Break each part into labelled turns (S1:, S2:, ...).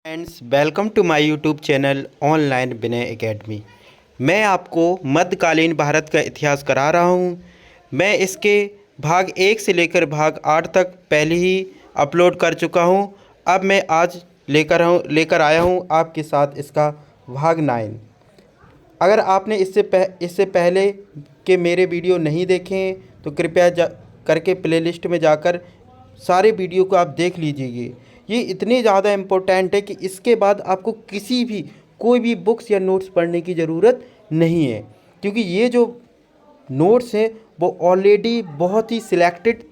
S1: Friends, welcome to my YouTube channel online Vinay academy. मैं आपको मध्यकालीन भारत का इतिहास करा रहा हूँ। मैं इसके भाग 1 से लेकर भाग 8 तक पहले ही अपलोड कर चुका हूँ। अब मैं आज लेकर आया हूँ आपके साथ इसका भाग 9। अगर आपने इससे पहले के मेरे वीडियो नहीं देखे हैं तो कृपया करके प्लेलिस्ट में जाकर सारे वीडियो को आप देख लीजिए। ये इतने ज़्यादा इम्पोर्टेंट है कि इसके बाद आपको कोई भी बुक्स या नोट्स पढ़ने की ज़रूरत नहीं है, क्योंकि ये जो नोट्स हैं वो ऑलरेडी बहुत ही सिलेक्टेड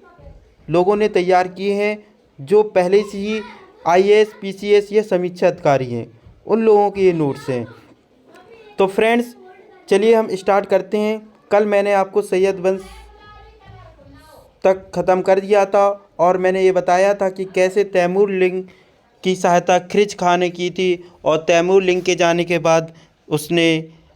S1: लोगों ने तैयार किए हैं, जो पहले से ही आईएएस, पीसीएस या समीक्षा अधिकारी हैं, उन लोगों के ये नोट्स हैं। तो फ्रेंड्स, चलिए हम स्टार्ट करते हैं। कल मैंने आपको सैयद वंश तक ख़त्म कर दिया था और मैंने ये बताया था कि कैसे तैमूर लिंग की सहायता खिरज खां ने की थी, और तैमूर लिंग के जाने के बाद उसने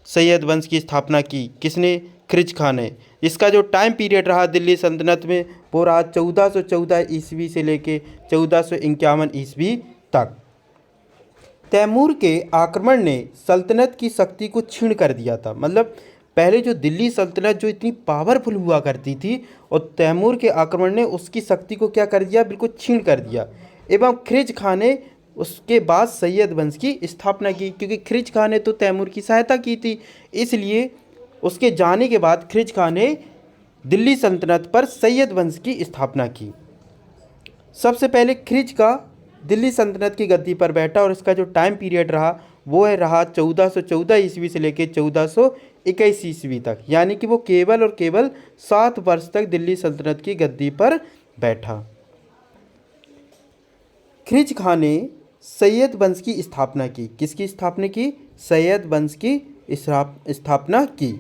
S1: सैयद वंश की स्थापना की। किसने? खिरज खां ने। इसका जो टाइम पीरियड रहा दिल्ली सल्तनत में वो रहा 1414 ईस्वी से लेके 1451 ईस्वी तक। तैमूर के आक्रमण ने सल्तनत की शक्ति को क्षीण कर दिया था। मतलब पहले जो दिल्ली सल्तनत जो इतनी पावरफुल हुआ करती थी, और तैमूर के आक्रमण ने उसकी शक्ति को क्या कर दिया? बिल्कुल क्षीण कर दिया। एवं खिरज खां ने उसके बाद सैयद वंश की स्थापना की, क्योंकि खिरज खां ने तो तैमूर की सहायता की थी। इसलिए उसके जाने के बाद खिरज खां ने दिल्ली सल्तनत पर सैयद वंश की स्थापना की। सबसे पहले खिरज का दिल्ली सल्तनत की गद्दी पर बैठा, और इसका जो टाइम पीरियड रहा वो रहा 1414 ईस्वी से लेकर 1421 ईस्वी तक। यानी कि वो केवल और केवल 7 वर्ष तक दिल्ली सल्तनत की गद्दी पर बैठा। खिरज खां ने सैयद वंश की स्थापना की। किसकी स्थापना की? सैयद वंश की स्थापना की।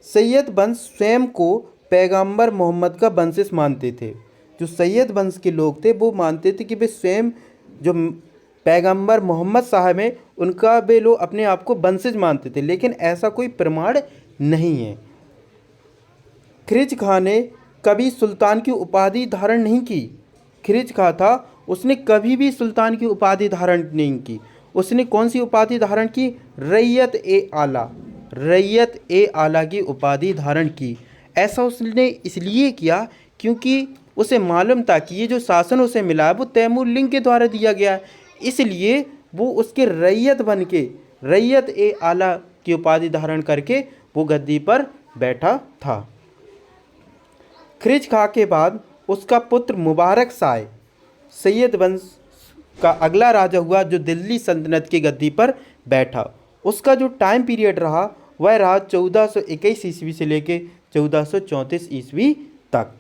S1: सैयद वंश स्वयं को पैगंबर मोहम्मद का वंशज मानते थे। जो सैयद वंश के लोग थे वो मानते थे कि वे स्वयं जो पैगंबर मोहम्मद साहब हैं उनका वे लोग अपने आप को वंशज मानते थे, लेकिन ऐसा कोई प्रमाण नहीं है। खिरज खां ने कभी सुल्तान की उपाधि धारण नहीं की। खिरज खां था, उसने कभी भी सुल्तान की उपाधि धारण नहीं की। उसने कौन सी उपाधि धारण की? रैयत ए आला। रैयत ए आला की उपाधि धारण की। ऐसा उसने इसलिए किया क्योंकि उसे मालूम था कि ये जो शासन उसे मिला है वो तैमूर लिंग के द्वारा दिया गया है। इसलिए वो उसके रैयत बन के, रैयत ए आला की उपाधि धारण करके वो गद्दी पर बैठा था। खिरज खां के बाद उसका पुत्र मुबारक शाह सैयद वंश का अगला राजा हुआ, जो दिल्ली सल्तनत की गद्दी पर बैठा। उसका जो टाइम पीरियड रहा वह रहा 1421 ईस्वी से लेके 1434 ईस्वी तक।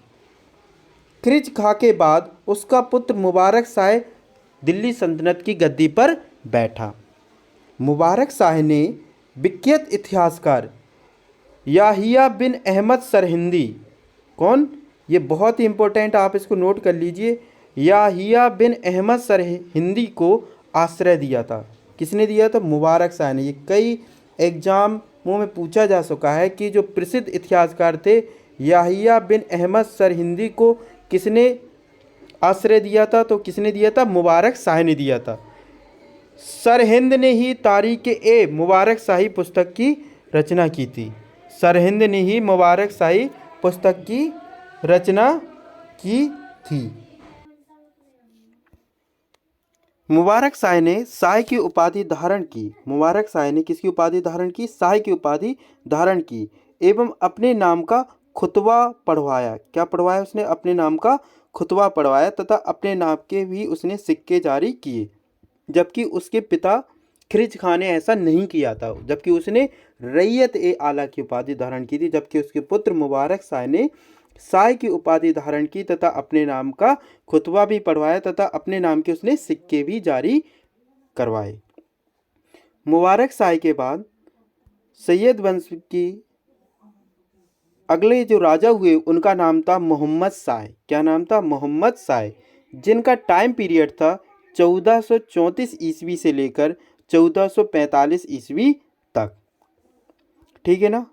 S1: खिरज खां के बाद उसका पुत्र मुबारक शाह दिल्ली सल्तनत की गद्दी पर बैठा। मुबारक शाह ने विख्यात इतिहासकार याहिया बिन अहमद सरहिंदी, कौन? ये बहुत ही इंपॉर्टेंट, आप इसको नोट कर लीजिए। याहिया बिन अहमद सरहिंदी को आश्रय दिया था। किसने दिया था? मुबारक शाह ने। ये कई एग्जामों में पूछा जा चुका है कि जो प्रसिद्ध इतिहासकार थे याहिया बिन अहमद सरहिंदी को किसने आश्रय दिया था? तो किसने दिया था? मुबारक शाह ने दिया था। सरहिंद ने ही तारीख ए मुबारक शाही पुस्तक की रचना की थी। सरहिंद ने ही मुबारक शाही पुस्तक की रचना की थी। मुबारक शाह ने शाह की उपाधि धारण की। मुबारक शाह ने किसकी उपाधि धारण की? शाह की उपाधि धारण की, एवं अपने नाम का खुतबा पढ़वाया। क्या पढ़वाया उसने? अपने नाम का खुतबा पढ़वाया, तथा अपने नाम के भी उसने सिक्के जारी किए। जबकि उसके पिता खिरज खां ने ऐसा नहीं किया था, जबकि उसने रैयत ए आला की उपाधि धारण की थी। जबकि उसके पुत्र मुबारक शाह ने शाह की उपाधि धारण की तथा अपने नाम का खुतबा भी पढ़वाया, तथा अपने नाम के उसने सिक्के भी जारी करवाए। मुबारक शाह के बाद सैयद वंश की अगले जो राजा हुए उनका नाम था मोहम्मद शाह। क्या नाम था? मोहम्मद शाह, जिनका टाइम पीरियड था 1434 ईस्वी से लेकर 1445 ईस्वी तक। ठीक है ना?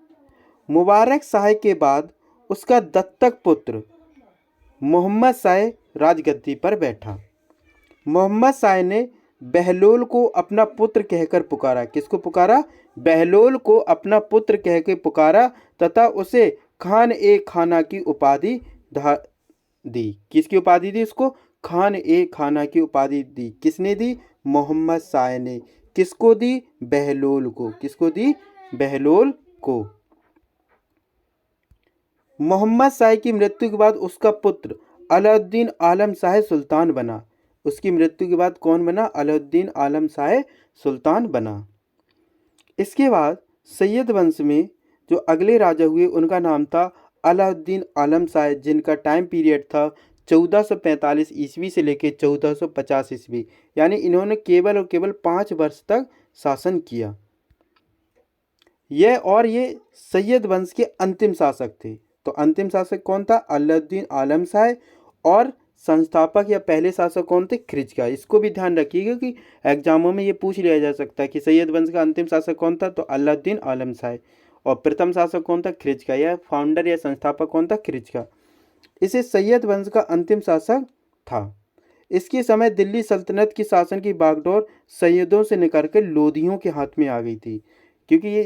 S1: मुबारक शाह के बाद उसका दत्तक पुत्र मोहम्मद शाह राजगद्दी पर बैठा। मोहम्मद शाह ने बहलोल को अपना पुत्र कहकर पुकारा। किसको पुकारा? बहलोल को अपना पुत्र कह के पुकारा तथा उसे खान ए खाना की उपाधि दी। किसकी उपाधि दी उसको? खान ए खाना की उपाधि दी। किसने दी? मोहम्मद शाह ने। किसको दी? बहलोल को। किसको दी? बहलोल को। मोहम्मद शाह की मृत्यु के बाद उसका पुत्र अलाउद्दीन आलम शाह सुल्तान बना। उसकी मृत्यु के बाद कौन बना? अलाउद्दीन आलम शाह सुल्तान बना। इसके बाद सैयद वंश में जो अगले राजा हुए उनका नाम था अलाउद्दीन आलम शाह, जिनका टाइम पीरियड था 1445 ईस्वी से लेकर 1450 ईस्वी, यानी इन्होंने केवल और केवल 5 वर्ष तक शासन किया। ये सैयद वंश के अंतिम शासक थे। तो अंतिम शासक कौन था? अलाउद्दीन आलम शाह। और संस्थापक या पहले शासक कौन थे? खिरजगा। इसको भी ध्यान रखिएगा कि एग्जामों में ये पूछ लिया जा सकता है कि सैयद वंश का अंतिम शासक कौन था? तो अलाउद्दीन आलम शाह। और प्रथम शासक कौन था? खिरजगा। या फाउंडर या संस्थापक कौन था? खिरजगा। इसे सैयद वंश का अंतिम शासक था। इसके समय दिल्ली सल्तनत की शासन की बागडोर सैयदों से निकलकर लोधियों के हाथ में आ गई थी, क्योंकि ये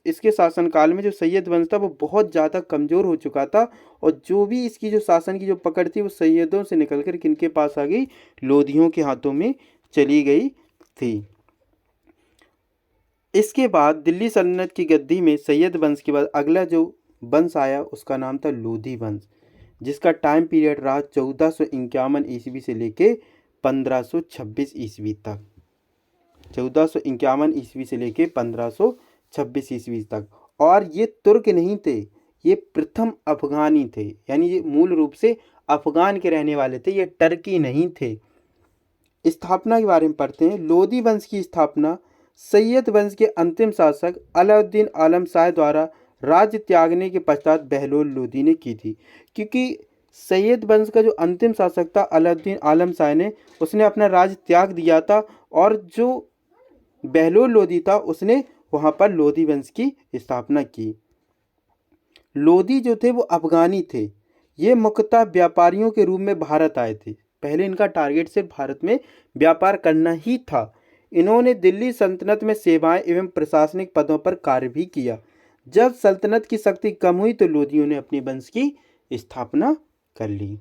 S1: इसके शासनकाल में जो सैयद वंश था वो बहुत ज़्यादा कमज़ोर हो चुका था, और जो भी इसकी जो शासन की जो पकड़ थी वो सैयदों से निकलकर किनके पास आ गई? लोधियों के हाथों में चली गई थी। इसके बाद दिल्ली सल्तनत की गद्दी में सैयद वंश के बाद अगला जो वंश आया उसका नाम था लोधी वंश, जिसका टाइम पीरियड रहा 1451 ईस्वी से लेके 1526 ईस्वी तक। 1451 ईस्वी से लेके 1526 ईस्वी तक। और ये तुर्क नहीं थे, ये प्रथम अफगानी थे, यानी ये मूल रूप से अफगान के रहने वाले थे, ये टर्की नहीं थे। स्थापना के बारे में पढ़ते हैं। लोधी वंश की स्थापना सैयद वंश के अंतिम शासक अलाउद्दीन आलम शाह द्वारा राज्य त्यागने के पश्चात बहलोल लोधी ने की थी। क्योंकि सैयद वंश का जो अंतिम शासक था अलाउद्दीन आलम शाह ने, उसने अपना राज्य त्याग दिया था, और जो बहलोल लोधी था उसने वहाँ पर लोधी वंश की स्थापना की। लोधी जो थे वो अफगानी थे। ये मुख्यतः व्यापारियों के रूप में भारत आए थे। पहले इनका टारगेट सिर्फ भारत में व्यापार करना ही था। इन्होंने दिल्ली सल्तनत में सेवाएं एवं प्रशासनिक पदों पर कार्य भी किया। जब सल्तनत की शक्ति कम हुई तो लोधियों ने अपने वंश की स्थापना कर ली।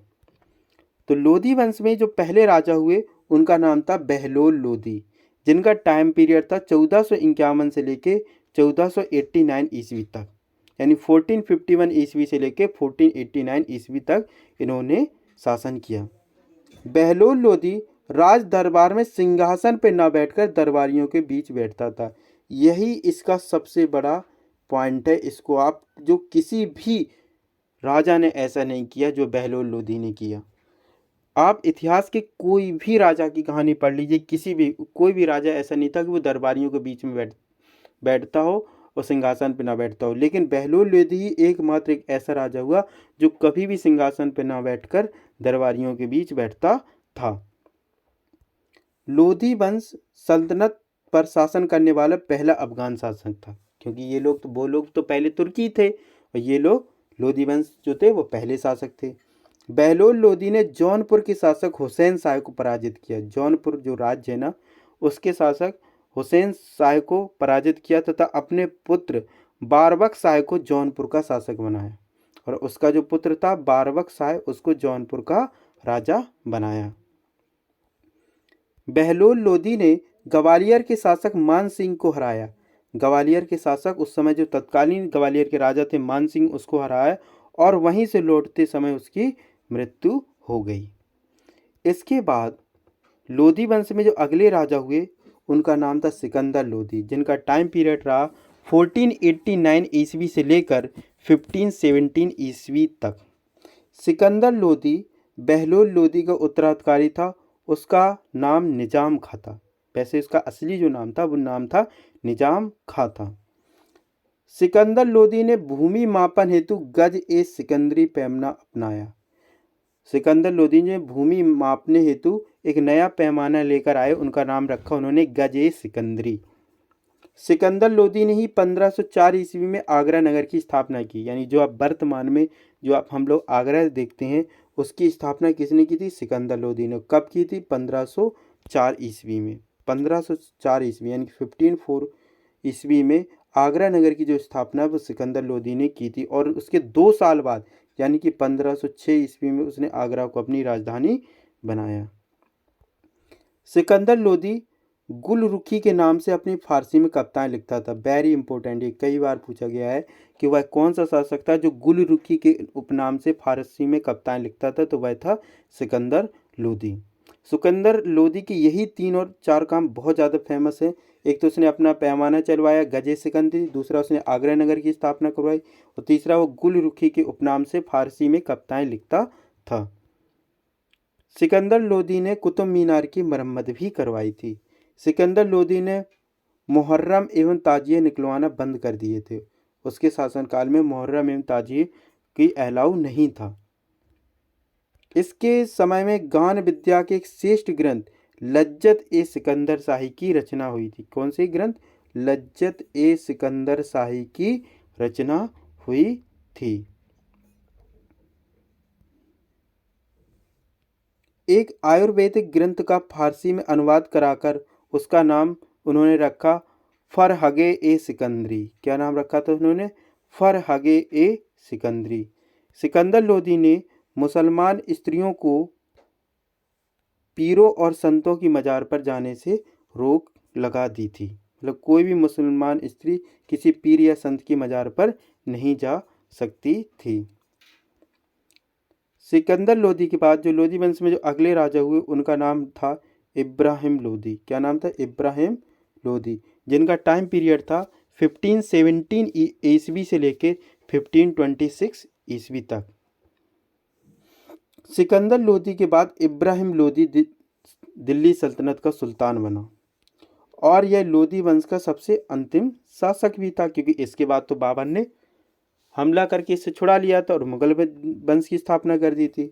S1: तो लोधी वंश में जो पहले राजा हुए उनका नाम था बहलोल लोधी, जिनका टाइम पीरियड था 1451 से लेके 1489 ईस्वी तक, यानी 1451 ईस्वी से लेके 1489 ईस्वी तक इन्होंने शासन किया। बहलोल लोधी राज दरबार में सिंहासन पर न बैठकर दरबारियों के बीच बैठता था। यही इसका सबसे बड़ा पॉइंट है। इसको आप, जो किसी भी राजा ने ऐसा नहीं किया जो बहलोल लोधी ने किया। आप इतिहास के कोई भी राजा की कहानी पढ़ लीजिए, कोई भी राजा ऐसा नहीं था कि वो दरबारियों के बीच में बैठता हो और सिंहासन पर ना बैठता हो। लेकिन बहलोल लोधी ही एकमात्र एक ऐसा राजा हुआ जो कभी भी सिंहासन पर ना बैठकर दरबारियों के बीच बैठता था। लोधी वंश सल्तनत पर शासन करने वाला पहला अफगान शासक था, क्योंकि ये लोग तो, वो लोग तो पहले तुर्की थे, और ये लोग लोधी वंश जो थे वो पहले शासक थे। बहलोल लोधी ने जौनपुर के शासक हुसैन शाह को पराजित किया। जौनपुर जो राज्य है ना, उसके शासक हुसैन शाह को पराजित किया तथा अपने पुत्र बारबक शाह को जौनपुर का शासक बनाया, और उसका जो पुत्र था बारबक शाह उसको जौनपुर का राजा बनाया। बहलोल लोधी ने ग्वालियर के शासक मान सिंह को हराया। ग्वालियर के शासक उस समय जो तत्कालीन ग्वालियर के राजा थे मान सिंह, उसको हराया, और वहीं से लौटते समय उसकी मृत्यु हो गई। इसके बाद लोधी वंश में जो अगले राजा हुए उनका नाम था सिकंदर लोधी, जिनका टाइम पीरियड रहा 1489 ईस्वी से लेकर 1517 ईस्वी तक। सिकंदर लोधी बहलोल लोधी का उत्तराधिकारी था। उसका नाम निजाम खां था। वैसे उसका असली जो नाम था वो नाम था निजाम खां था। सिकंदर लोधी ने भूमि मापन हेतु गज ए सिकंदरी पैमाना अपनाया। सिकंदर लोधी ने भूमि मापने हेतु एक नया पैमाना लेकर आए, उनका नाम रखा उन्होंने गज ए सिकंदरी। सिकंदर लोधी ने ही 1504 ईस्वी में आगरा नगर की स्थापना की, यानी जो आप वर्तमान में जो आप हम लोग आगरा देखते हैं उसकी स्थापना किसने की थी? सिकंदर लोधी ने। कब की थी? 1504 ईस्वी में। 1504 ईस्वी यानी कि 1504 ईस्वी में आगरा नगर की जो स्थापना वो सिकंदर लोदी ने की थी, और उसके 2 साल बाद यानी कि 1506 ईस्वी में उसने आगरा को अपनी राजधानी बनाया। सिकंदर लोदी गुलरुखी के नाम से अपनी फारसी में कविताएं लिखता था। वेरी इंपॉर्टेंट, ये कई बार पूछा गया है कि वह कौन सा शासक था जो गुलरुखी के उपनाम से फारसी में कविताएं लिखता था, तो वह था सिकंदर लोदी। सिकंदर लोदी के यही 3 और 4 काम बहुत ज़्यादा फेमस है। एक तो उसने अपना पैमाना चलवाया गजे सिकंदरी, दूसरा उसने आगरा नगर की स्थापना करवाई, और तीसरा वो गुलरुखी के उपनाम से फारसी में कविताएं लिखता था। सिकंदर लोदी ने कुतुब मीनार की मरम्मत भी करवाई थी। सिकंदर लोदी ने मुहर्रम एवं ताजिए निकलवाना बंद कर दिए थे। उसके शासनकाल में मुहर्रम एवं ताजिए की अलाउ नहीं था। इसके समय में गान विद्या के एक श्रेष्ठ ग्रंथ लज्जत ए सिकंदर शाही की रचना हुई थी। कौन सी ग्रंथ? लज्जत ए सिकंदर शाही की रचना हुई थी। एक आयुर्वेदिक ग्रंथ का फारसी में अनुवाद कराकर उसका नाम उन्होंने रखा फरहगे ए सिकंदरी। क्या नाम रखा था उन्होंने? फरहगे ए सिकंदरी। सिकंदर लोदी ने मुसलमान स्त्रियों को पीरों और संतों की मजार पर जाने से रोक लगा दी थी। मतलब कोई भी मुसलमान स्त्री किसी पीर या संत की मजार पर नहीं जा सकती थी। सिकंदर लोदी के बाद जो लोदी वंश में जो अगले राजा हुए उनका नाम था इब्राहिम लोदी। क्या नाम था? इब्राहिम लोदी, जिनका टाइम पीरियड था 1517 ईस्वी से लेकर 1526 ईस्वी तक। सिकंदर लोदी के बाद इब्राहिम लोदी दिल्ली सल्तनत का सुल्तान बना, और यह लोदी वंश का सबसे अंतिम शासक भी था, क्योंकि इसके बाद तो बाबर ने हमला करके इसे छुड़ा लिया था और मुगल वंश की स्थापना कर दी थी।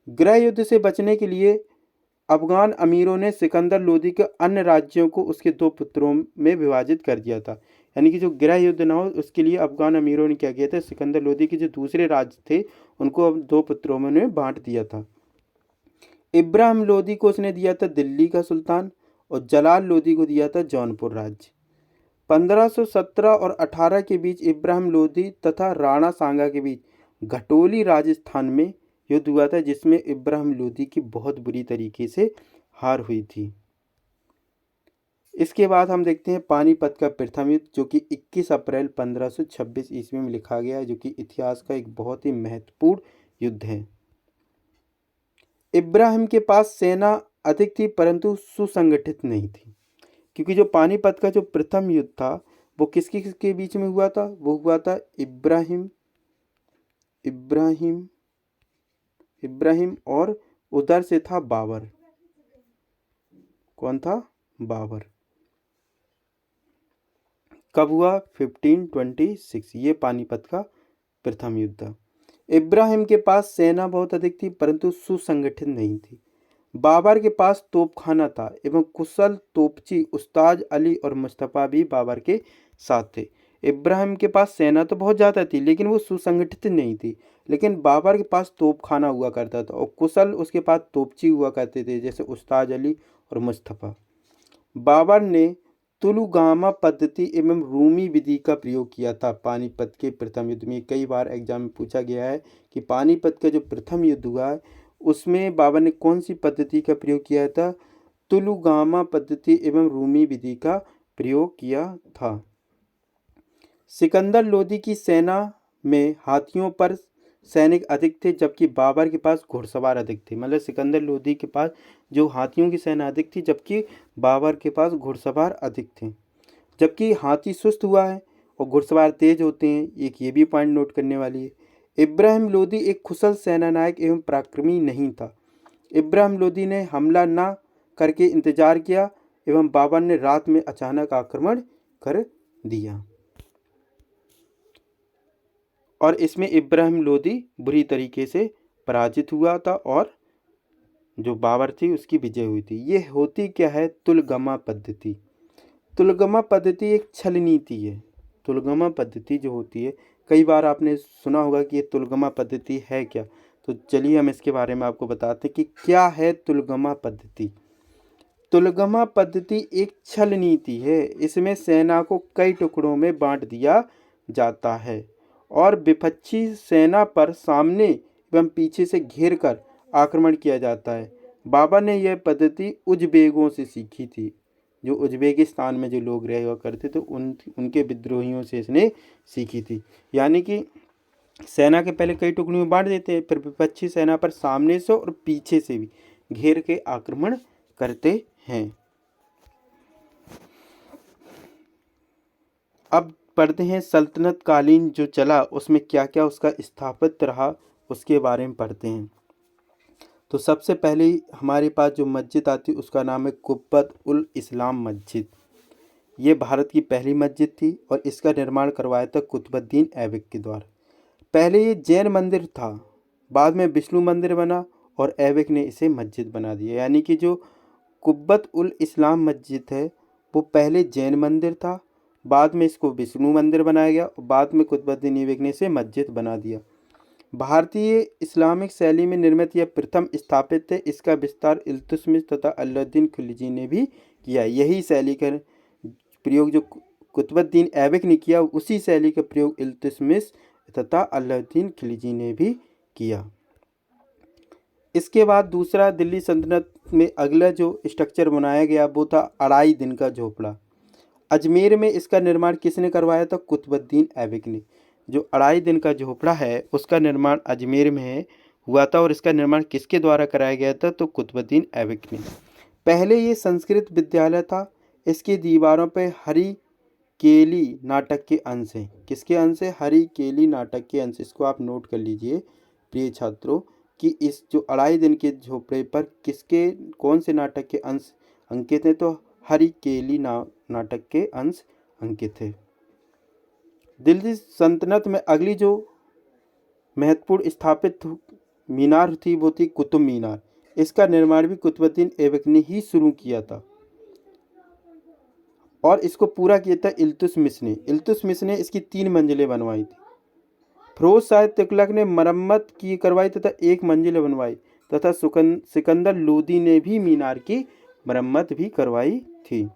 S1: गृह युद्ध से बचने के लिए अफगान अमीरों ने सिकंदर लोदी के अन्य राज्यों को उसके 2 पुत्रों में विभाजित कर दिया था। यानी कि जो गृह युद्ध ना हो उसके लिए अफगान अमीरों ने क्या किया था, सिकंदर लोदी के जो दूसरे राज्य थे उनको अब 2 पुत्रों में बांट दिया था। इब्राहिम लोदी को उसने दिया था दिल्ली का सुल्तान, और जलाल लोदी को दिया था जौनपुर राज्य। 1517 और 18 के बीच इब्राहिम लोदी तथा राणा सांगा के बीच घटोली राजस्थान में युद्ध हुआ था, जिसमें इब्राहिम लोदी की बहुत बुरी तरीके से हार हुई थी। इसके बाद हम देखते हैं पानीपत का प्रथम युद्ध, जो कि 21 अप्रैल 1526 ईस्वी में लिखा गया है, जो कि इतिहास का एक बहुत ही महत्वपूर्ण युद्ध है। इब्राहिम के पास सेना अधिक थी परंतु सुसंगठित नहीं थी, क्योंकि जो पानीपत का जो प्रथम युद्ध था वो किसके किसके बीच में हुआ था? वो हुआ था इब्राहिम और उधर से था बाबर। कौन था? बाबर। कब हुआ? 1526। ये पानीपत का प्रथम युद्ध था। इब्राहिम के पास सेना बहुत अधिक थी परंतु सुसंगठित नहीं थी। बाबर के पास तोपखाना था एवं कुशल तोपची उस्ताद अली और मुस्तफ़ा भी बाबर के साथ थे। इब्राहिम के पास सेना तो बहुत ज़्यादा थी लेकिन वो सुसंगठित नहीं थी, लेकिन बाबर के पास तोपखाना हुआ करता था और कुशल उसके पास तोपची हुआ करते थे, जैसे उस्ताद अली और मुस्तफ़ा। बाबर ने तुलुगामा पद्धति एवं रूमी विधि का प्रयोग किया था पानीपत के प्रथम युद्ध में। कई बार एग्जाम में पूछा गया है कि पानीपत का जो प्रथम युद्ध हुआ है उसमें बाबर ने कौन सी पद्धति का प्रयोग किया था? तुलुगामा पद्धति एवं रूमी विधि का प्रयोग किया था। सिकंदर लोदी की सेना में हाथियों पर सैनिक अधिक थे जबकि बाबर के पास घुड़सवार अधिक थे। मतलब सिकंदर लोदी के पास जो हाथियों की सेना अधिक थी जबकि बाबर के पास घुड़सवार अधिक थे। जबकि हाथी सुस्त हुआ है और घुड़सवार तेज होते हैं, एक ये भी पॉइंट नोट करने वाली है। इब्राहिम लोदी एक कुशल सेनानायक एवं पराक्रमी नहीं था। इब्राहिम लोदी ने हमला न करके इंतजार किया एवं बाबर ने रात में अचानक आक्रमण कर दिया, और इसमें इब्राहिम लोदी बुरी तरीके से पराजित हुआ था और जो बाबर थी उसकी विजय हुई थी। ये होती क्या है? तुलगमा पद्धति। तुलगमा पद्धति एक छल नीति है। तुलगमा पद्धति जो होती है, कई बार आपने सुना होगा कि ये तुलगमा पद्धति है क्या, तो चलिए हम इसके बारे में आपको बताते हैं कि क्या है तुलगमा पद्धति। तुलगमा पद्धति एक छल नीति है। इसमें सेना को कई टुकड़ों में बांट दिया जाता है और विपक्षी सेना पर सामने एवं पीछे से घेर कर आक्रमण किया जाता है। बाबर ने यह पद्धति उज़्बेकों से सीखी थी। जो उज़्बेकिस्तान में जो लोग रहे हुआ करते थे उनके विद्रोहियों से इसने सीखी थी। यानी कि सेना के पहले कई टुकड़ों में बांट देते हैं, फिर विपक्षी सेना पर सामने से और पीछे से भी घेर के आक्रमण करते हैं। अब पढ़ते हैं सल्तनत कालीन जो चला उसमें क्या क्या उसका स्थापत्य रहा, उसके बारे में पढ़ते हैं। तो सबसे पहले हमारे पास जो मस्जिद आती है उसका नाम है कुब्बत उल इस्लाम मस्जिद। ये भारत की पहली मस्जिद थी और इसका निर्माण करवाया था कुतुबुद्दीन ऐबक के द्वारा। पहले ये जैन मंदिर था, बाद में विष्णु मंदिर बना और ऐबक ने इसे मस्जिद बना दिया। यानी कि जो कुब्बत उल इस्लाम मस्जिद है वो पहले जैन मंदिर था, बाद में इसको विष्णु मंदिर बनाया गया और बाद में कुतुबुद्दीन ऐबक ने इसे मस्जिद बना दिया। भारतीय इस्लामिक शैली में निर्मित यह प्रथम स्थापित है। इसका विस्तार इल्तुतमिश तथा अलाउद्दीन खिलजी ने भी किया। यही शैली का प्रयोग जो कुतुबुद्दीन ऐबक ने किया, उसी शैली का प्रयोग इल्तुतमिश तथा अलाउद्दीन खिलजी ने भी किया। इसके बाद दूसरा दिल्ली सल्तनत में अगला जो स्ट्रक्चर बनाया गया वो था अढ़ाई दिन का झोपड़ा। अजमेर में इसका निर्माण किसने करवाया था? कुतुबुद्दीन ऐबक ने। जो अढ़ाई दिन का झोपड़ा है उसका निर्माण अजमेर में हुआ था और इसका निर्माण किसके द्वारा कराया गया था? तो कुतुबुद्दीन ऐबक ने। पहले ये संस्कृत विद्यालय था। इसकी दीवारों पर हरि केली नाटक के अंश हैं। किसके अंश है? हरि केली नाटक के अंश। इसको आप नोट कर लीजिए प्रिय छात्रों कि इस जो अढ़ाई दिन के झोपड़े पर किसके कौन से नाटक के अंश अंकित हैं? तो हरि केली नाटक के अंश अंकित है। दिल्ली सल्तनत में अगली जो महत्वपूर्ण स्थापित मीनार थी वो थी कुतुब मीनार। इसका निर्माण भी कुतुबुद्दीन ऐबक ने ही शुरू किया था और इसको पूरा किया था इल्तुतमिश ने। इल्तुतमिश ने इसकी 3 मंजिलें बनवाई थी। फिरोज शाह तुगलक ने मरम्मत की करवाई तथा 1 मंजिल बनवाई तथा सिकंदर लोदी ने भी मीनार की मरम्मत भी करवाई थी।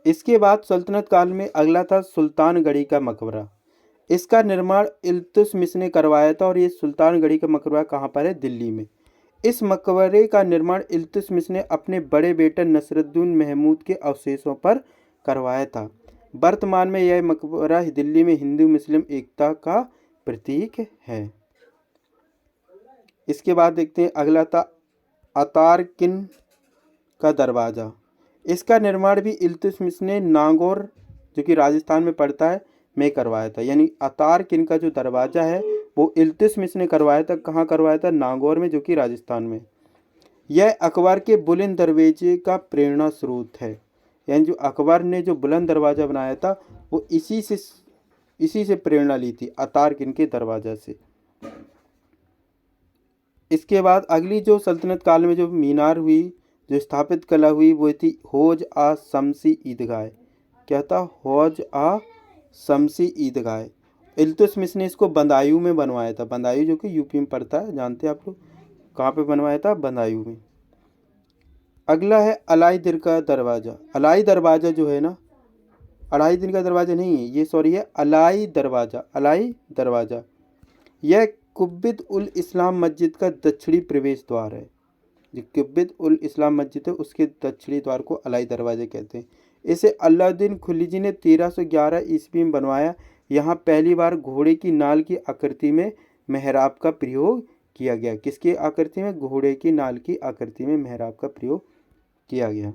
S1: इसके बाद सल्तनत काल में अगला था सुल्तानगढ़ी का मकबरा। इसका निर्माण इल्तुतमिश ने करवाया था और ये सुल्तानगढ़ी का मकबरा कहाँ पर है? दिल्ली में। इस मकबरे का निर्माण इल्तुतमिश ने अपने बड़े बेटे नसरुद्दीन महमूद के अवशेषों पर करवाया था। वर्तमान में यह मकबरा दिल्ली में हिंदू मुस्लिम एकता का प्रतीक है। इसके बाद देखते हैं अगला था अतारकिन का दरवाज़ा। इसका निर्माण भी इल्तुतमिश ने नागौर जो कि राजस्थान में पड़ता है में करवाया था। यानी अतारकिन का जो दरवाज़ा है वो इल्तुतमिश ने करवाया था। कहाँ करवाया था? नागौर में जो कि राजस्थान में। यह अकबर के बुलंद दरवाजे का प्रेरणा स्रोत है। यानी जो अकबर ने जो बुलंद दरवाज़ा बनाया था वो इसी से प्रेरणा ली थी, अतारकिन के दरवाज़ा से। इसके बाद अगली जो सल्तनत काल में जो मीनार हुई, जो स्थापित कला हुई वो थी हौज आ शमसी ईदगाह। क्या था? हौज आ शमसी ईदगाह। इल्तुतमिश ने इसको बदायूं में बनवाया था। बदायूं जो कि यूपी में पड़ता है, जानते हैं आप लोग। कहाँ पे बनवाया था? बदायूं में। अगला है अलाई दिन का दरवाज़ा। अलाई दरवाज़ा जो है ना, अढ़ाई दिन का दरवाज़ा नहीं है ये, सॉरी है अलाई दरवाज़ा। अलाई दरवाज़ा यह कुब्बत उल इस्लाम मस्जिद का दक्षिणी प्रवेश द्वार है। जो कुब्बत उल इस्लाम मस्जिद है उसके दक्षिणी द्वार को अलाई दरवाज़ा कहते हैं। इसे अलाउद्दीन खिलजी ने 1311 ईस्वी में बनवाया। यहाँ पहली बार घोड़े की नाल की आकृति में मेहराब का प्रयोग किया गया। किसकी आकृति में? घोड़े की नाल की आकृति में मेहराब का प्रयोग किया गया।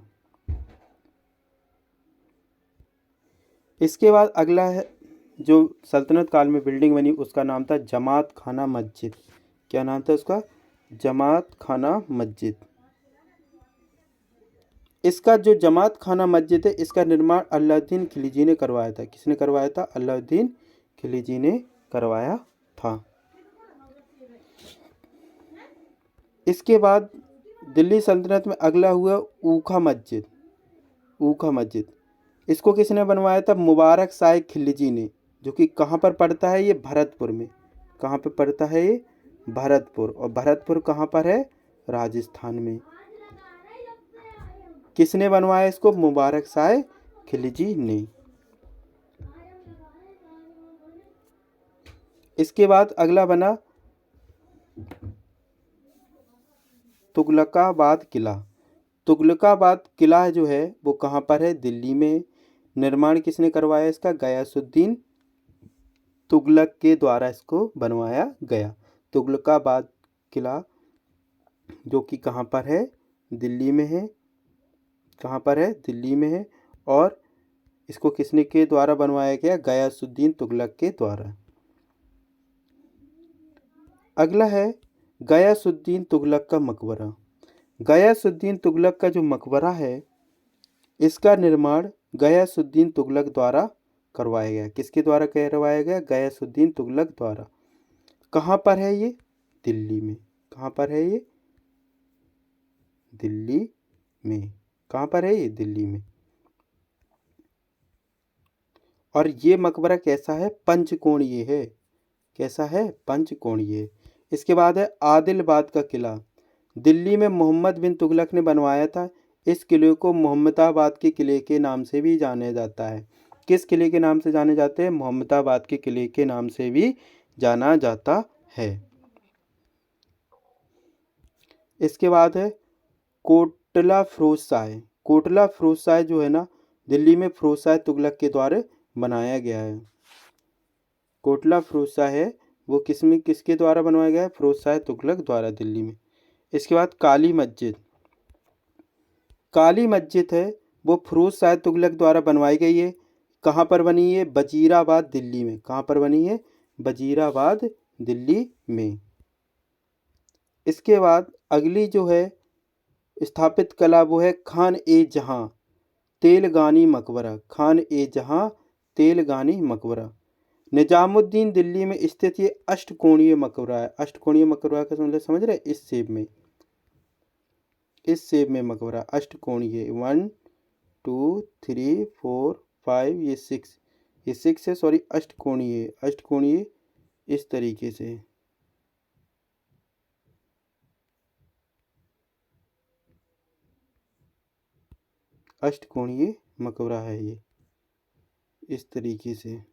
S1: इसके बाद अगला है जो सल्तनत काल में बिल्डिंग बनी उसका नाम था जमात खाना मस्जिद। क्या नाम था उसका? जमात खाना मस्जिद। इसका जो जमात खाना मस्जिद है इसका निर्माण अलाउद्दीन खिलजी ने करवाया था। किसने करवाया था? अलाउद्दीन खिलजी ने करवाया था। इसके बाद दिल्ली सल्तनत में अगला हुआ ऊखा मस्जिद। ऊखा मस्जिद इसको किसने बनवाया था? मुबारक शाह खिलजी ने। जो कि कहाँ पर पड़ता है? ये भरतपुर में। कहाँ पर पड़ता है ये? भरतपुर। और भरतपुर कहाँ पर है? राजस्थान में। किसने बनवाया इसको? मुबारक शाह खिलजी ने। इसके बाद अगला बना तुगलकाबाद किला। तुगलकाबाद किला जो है वो कहाँ पर है? दिल्ली में। निर्माण किसने करवाया इसका? गयासुद्दीन तुगलक के द्वारा इसको बनवाया गया। तुगलकाबाद किला जो कि कहाँ पर है? दिल्ली में है। कहाँ पर है? दिल्ली में है। और इसको किसने के द्वारा बनवाया गया? गयासुद्दीन तुगलक के द्वारा। अगला है गयासुद्दीन तुगलक का मकबरा। गयासुद्दीन तुगलक का जो मकबरा है इसका निर्माण गयासुद्दीन तुगलक द्वारा करवाया गया। किसके द्वारा करवाया गया? गयासुद्दीन तुगलक द्वारा। कहाँ पर है ये? दिल्ली में। कहाँ पर है ये? दिल्ली में। कहाँ पर है ये? दिल्ली में। और ये मकबरा कैसा है? पंचकोणीय है। कैसा है? पंचकोणीय। इसके बाद है आदिलाबाद का किला। दिल्ली में मोहम्मद बिन तुगलक ने बनवाया था। इस किले को मोहम्मदाबाद के किले के नाम से भी जाना जाता है। किस किले के नाम से जाने जाते हैं? मोहम्मदाबाद के किले के नाम से भी जाना जाता है। इसके बाद है कोटला फिरोज शाह। कोटला फिरोज शाह जो है ना दिल्ली में फिरोज शाह तुगलक के द्वारा बनाया गया है। कोटला फिरोज शाह है वो किसके द्वारा बनवाया गया है? फिरोज शाह तुगलक द्वारा दिल्ली में। इसके बाद काली मस्जिद। काली मस्जिद है वो फिरोज शाह तुगलक द्वारा बनवाई गई है। कहाँ पर बनी है? वजीराबाद दिल्ली में। कहाँ पर बनी है? वजीराबाद दिल्ली में। इसके बाद अगली जो है स्थापित कला वो है खान ए जहां तेलगानी मकबरा। खान ए जहां तेलगानी मकबरा। निजामुद्दीन दिल्ली में स्थित ये अष्टकोणीय मकबरा है। अष्टकोणीय मकबरा का मतलब समझ रहे? इस शेप में, इस शेप में मकबरा अष्टकोणीय। 1 2 3 4 5 ये 6, ये 6 है, सॉरी अष्टकोणीय। अष्टकोणीय इस तरीके से। अष्टकोणीय मकबरा है ये इस तरीके से।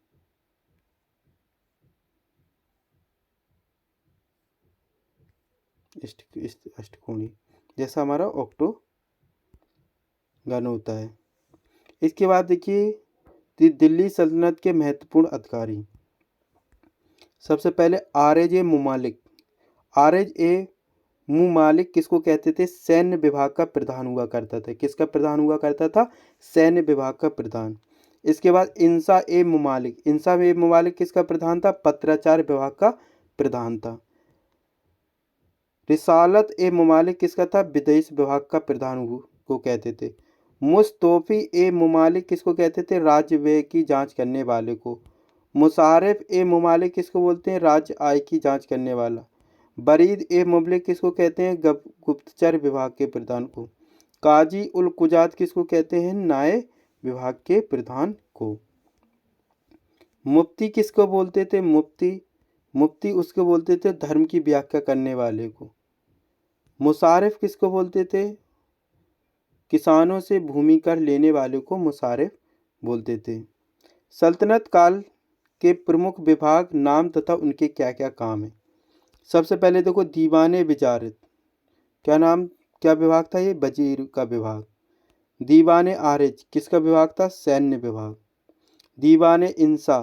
S1: अष्टकोणीय जैसा हमारा ऑक्टोगन होता है। इसके बाद देखिए दिल्ली सल्तनत के महत्वपूर्ण अधिकारी। सबसे पहले आरज ए मुमालिक। आरज ए मुमालिक किसको कहते थे? सैन्य विभाग का प्रधान हुआ करता था। किसका प्रधान हुआ करता था? सैन्य विभाग का प्रधान। इसके बाद इंसा ए मुमालिक। इंसा ए मुमालिक किसका प्रधान था? पत्राचार विभाग का प्रधान था। रिसालत ए मुमालिक किसका था? विदेश विभाग का प्रधान को कहते थे। मुस्तौफी ए मुमालिक किसको कहते थे? राज्य व्यय की जांच करने वाले को। मुशारिफ ए मुमालिक किसको बोलते हैं? राज्य आय की जांच करने वाला। बरीद ए मुमलिक किसको कहते हैं? गुप्तचर विभाग के प्रधान को। काजी उल कुजात किसको कहते हैं? न्याय विभाग के प्रधान को। मुफ्ती किसको बोलते थे? मुफ्ती उसको बोलते थे धर्म की व्याख्या करने वाले को। मुशारिफ किसको बोलते थे? किसानों से भूमि कर लेने वाले को मुशारिफ बोलते थे। सल्तनत काल के प्रमुख विभाग नाम तथा उनके क्या क्या काम है। सबसे पहले देखो दीवाने विजारत। क्या विभाग था ये? वजीर का विभाग। दीवाने आरिज किसका विभाग था? सैन्य विभाग। दीवाने इंसा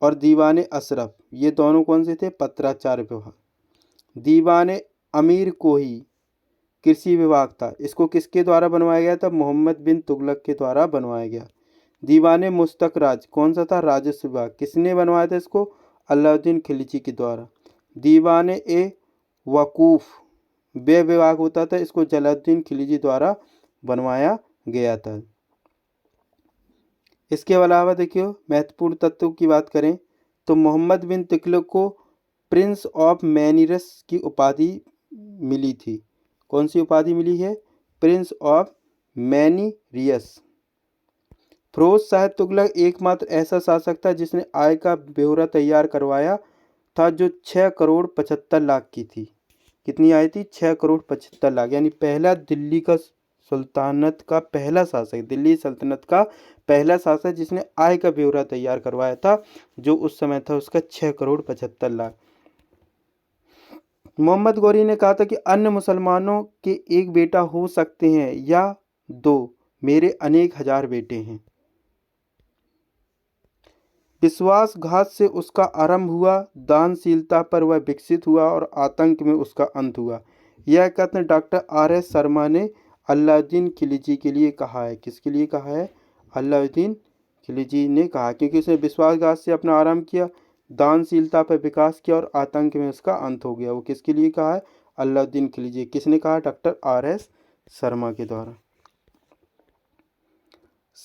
S1: और दीवाने अशरफ ये दोनों कौन से थे? पत्राचार विभाग। दीवाने अमीर कोही कृषि विभाग था। इसको किसके द्वारा बनवाया गया था? मोहम्मद बिन तुगलक के द्वारा बनवाया गया। दीवाने मुस्तखराज कौन सा था? राजस्व विभाग। किसने बनवाया था इसको? अलाउद्दीन खिलजी के द्वारा। दीवाने ए वकूफ व्यय विभाग होता था। इसको जलालुद्दीन खिलजी द्वारा बनवाया गया था। इसके अलावा देखिए महत्वपूर्ण तत्वों की बात करें तो मोहम्मद बिन तुगलक को प्रिंस ऑफ मैनीरस की उपाधि मिली थी। कौन सी उपाधि मिली है? प्रिंस ऑफ मैनीरियस। फिरोज शाह तुगलक एकमात्र ऐसा शासक था जिसने आय का ब्यौरा तैयार करवाया था जो 6 करोड़ 75 लाख की थी। कितनी आय थी? 6 करोड़ 75 लाख। यानी पहला दिल्ली का सुल्तानत का पहला शासक, दिल्ली सल्तनत का पहला शासक जिसने आय का ब्यौरा तैयार करवाया था, जो उस समय था उसका 6,75,00,000। मोहम्मद गौरी ने कहा था कि अन्य मुसलमानों के एक बेटा हो सकते हैं या दो, मेरे अनेक हजार बेटे हैं। विश्वासघात से उसका आरंभ हुआ, दानशीलता पर वह विकसित हुआ और आतंक में उसका अंत हुआ। यह कथन डॉक्टर RS शर्मा ने अलाउद्दीन खिलजी के लिए कहा है। किसके लिए कहा है? अलाउद्दीन खिलजी ने कहा, क्योंकि उसने विश्वासघात से अपना आरंभ किया, दानशीलता पर विकास किया और आतंक में उसका अंत हो गया। वो किसके लिए कहा है? अलाउद्दीन खिलजी। किसने कहा? डॉक्टर RS शर्मा के द्वारा।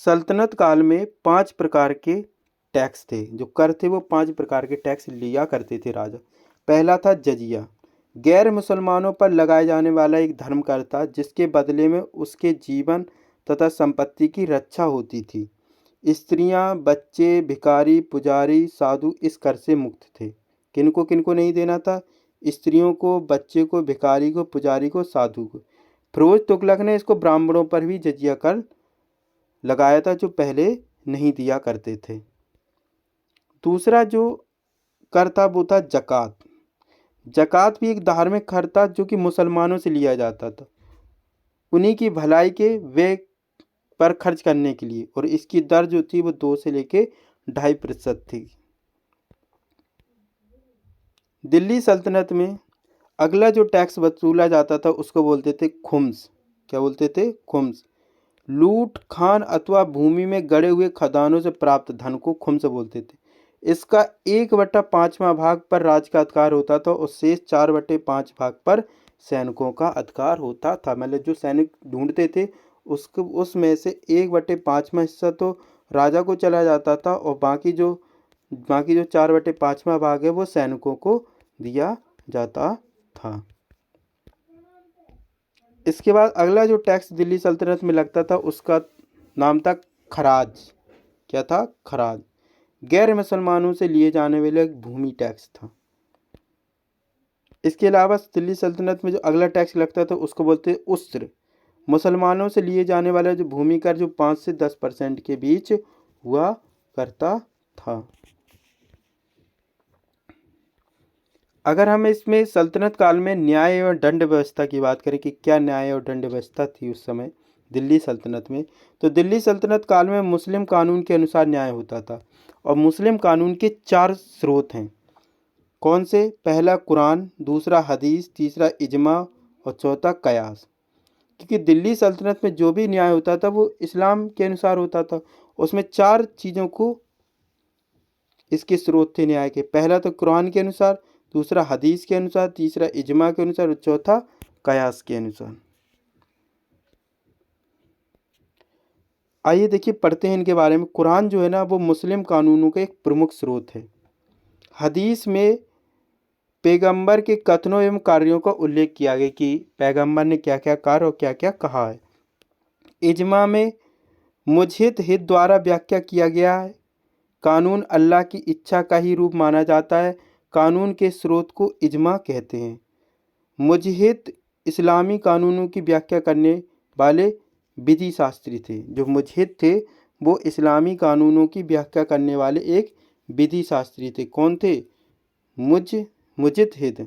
S1: सल्तनत काल में 5 प्रकार के टैक्स थे, जो कर थे वो 5 प्रकार के टैक्स लिया करते थे राजा। पहला था जजिया, गैर मुसलमानों पर लगाए जाने वाला एक धर्म कर था, जिसके बदले में उसके जीवन तथा संपत्ति की रक्षा होती थी। स्त्रियां, बच्चे, भिखारी, पुजारी, साधु इस कर से मुक्त थे। किनको किनको नहीं देना था? स्त्रियों को, बच्चे को, भिखारी को, पुजारी को, साधु को। फिरोज तुगलक ने इसको ब्राह्मणों पर भी जजिया कर लगाया था, जो पहले नहीं दिया करते थे। दूसरा जो कर था वो था जक़ात। जक़ात भी एक धार्मिक कर था, जो कि मुसलमानों से लिया जाता था, उन्हीं की भलाई के व्यय पर खर्च करने के लिए, और इसकी दर जो थी वो 2 से लेके 2.5% थी। दिल्ली सल्तनत में अगला जो टैक्स वसूला जाता था उसको बोलते थे खुम्स। क्या बोलते थे? खुम्स। लूट, खान अथवा भूमि में गड़े हुए खदानों से प्राप्त धन को खुम्स बोलते थे। इसका 1/5वां भाग पर राज का अधिकार होता था और शेष 4/5 भाग पर सैनिकों का अधिकार होता था। मतलब जो सैनिक ढूंढते थे उसको, उसमें से 1/5वां हिस्सा तो राजा को चला जाता था और बाकी जो 4/5वां भाग है वो सैनिकों को दिया जाता था। इसके बाद अगला जो टैक्स दिल्ली सल्तनत में लगता था उसका नाम था खराज। क्या था? खराज। गैर मुसलमानों से लिए जाने वाले एक भूमि टैक्स था। इसके अलावा दिल्ली सल्तनत में जो अगला टैक्स लगता था उसको बोलते उस्र। मुसलमानों से लिए जाने वाला जो भूमि कर जो 5 से 10% के बीच हुआ करता था। अगर हम इसमें सल्तनत काल में न्याय एवं दंड व्यवस्था की बात करें कि क्या न्याय और दंड व्यवस्था थी उस समय दिल्ली सल्तनत में, तो दिल्ली सल्तनत काल में मुस्लिम कानून के अनुसार न्याय होता था। और मुस्लिम कानून के 4 स्रोत हैं। कौन से? पहला कुरान, दूसरा हदीस, तीसरा इजमा और चौथा कयास। क्योंकि दिल्ली सल्तनत में जो भी न्याय होता था वो इस्लाम के अनुसार होता था। उसमें 4 चीज़ों को इसके स्रोत थे न्याय के। पहला तो कुरान के अनुसार, दूसरा हदीस के अनुसार, तीसरा इजमा के अनुसार और चौथा कयास के अनुसार। आइए देखिए, पढ़ते हैं इनके बारे में। कुरान जो है ना वो मुस्लिम कानूनों का एक प्रमुख स्रोत है। हदीस में पैगंबर के कथनों एवं कार्यों का उल्लेख किया गया कि पैगंबर ने क्या क्या कार्य और क्या क्या कहा है। इजमा में मुजहिद हित द्वारा व्याख्या किया गया है। कानून अल्लाह की इच्छा का ही रूप माना जाता है। कानून के स्रोत को इजमा कहते हैं। मुजहिद इस्लामी कानूनों की व्याख्या करने वाले विधि शास्त्री थे। जो मुजहिद थे वो इस्लामी कानूनों की व्याख्या करने वाले एक विधि शास्त्री थे। कौन थे? मुजतहिद।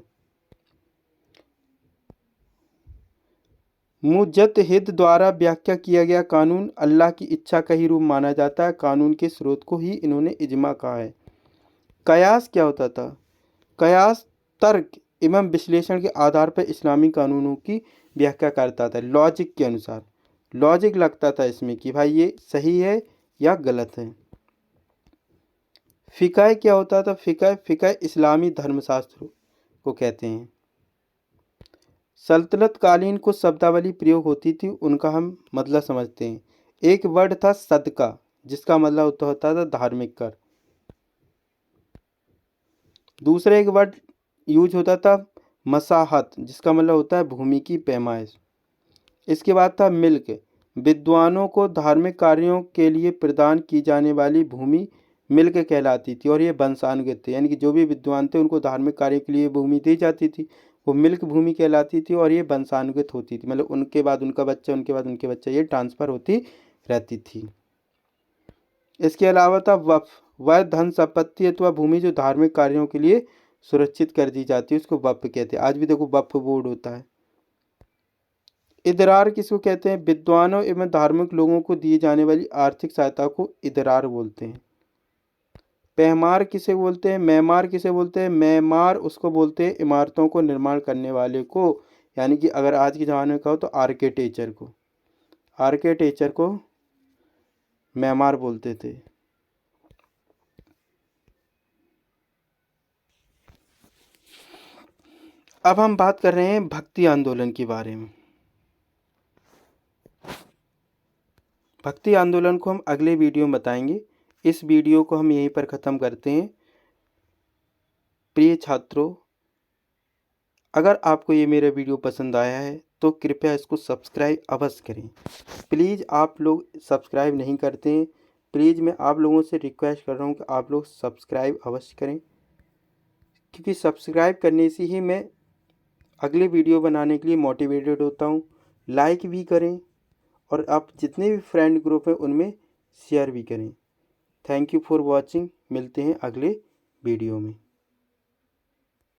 S1: मुजतहिद द्वारा व्याख्या किया गया कानून अल्लाह की इच्छा का ही रूप माना जाता है। कानून के स्रोत को ही इन्होंने इजमा कहा है। कयास क्या होता था? कयास तर्क एवं विश्लेषण के आधार पर इस्लामी कानूनों की व्याख्या करता था। लॉजिक के अनुसार, लॉजिक लगता था इसमें कि भाई ये सही है या गलत है। फ़िक़ह क्या होता था? फ़िक़ह इस्लामी धर्मशास्त्र को कहते हैं। सल्तनत कालीन कुछ शब्दावली प्रयोग होती थी, उनका हम मतलब समझते हैं। एक वर्ड था सदका, जिसका मतलब होता था धार्मिक कर। दूसरा एक वर्ड यूज होता था मसाहत, जिसका मतलब होता है भूमि की पैमाइश। इसके बाद था मिल्क। विद्वानों को धार्मिक कार्यों के लिए प्रदान की जाने वाली भूमि मिल्क कहलाती थी और ये वंशानुगत थे, यानी कि जो भी विद्वान थे उनको धार्मिक कार्य के लिए भूमि दी जाती थी वो मिल्क भूमि कहलाती थी और ये वंशानुगत होती थी, मतलब उनके बाद उनका बच्चा, उनके बाद उनके बच्चा, ये ट्रांसफ़र होती रहती थी। इसके अलावा था वक्फ। वह धन संपत्ति अथवा भूमि जो धार्मिक कार्यों के लिए सुरक्षित कर दी जाती है उसको वक्फ कहते हैं। आज भी देखो वक्फ बोर्ड होता है। इदरार किसको कहते हैं? विद्वानों एवं धार्मिक लोगों को दी जाने वाली आर्थिक सहायता को इदरार बोलते हैं। पैमार किसे बोलते हैं? मैमार किसे बोलते हैं? मैमार उसको बोलते हैं इमारतों को निर्माण करने वाले को, यानी कि अगर आज के ज़माने में कहो तो आर्किटेक्चर को, आर्किटेक्चर को मैमार बोलते थे। अब हम बात कर रहे हैं भक्ति आंदोलन के बारे में। भक्ति आंदोलन को हम अगले वीडियो में बताएंगे। इस वीडियो को हम यहीं पर ख़त्म करते हैं। प्रिय छात्रों, अगर आपको ये मेरा वीडियो पसंद आया है तो कृपया इसको सब्सक्राइब अवश्य करें। प्लीज़ आप लोग सब्सक्राइब नहीं करते हैं, प्लीज़ मैं आप लोगों से रिक्वेस्ट कर रहा हूँ कि आप लोग सब्सक्राइब अवश्य करें, क्योंकि सब्सक्राइब करने से ही मैं अगले वीडियो बनाने के लिए मोटिवेटेड होता हूँ। लाइक भी करें और आप जितने भी फ्रेंड ग्रुप हैं उनमें शेयर भी करें। Thank you for watching. मिलते हैं अगले वीडियो में।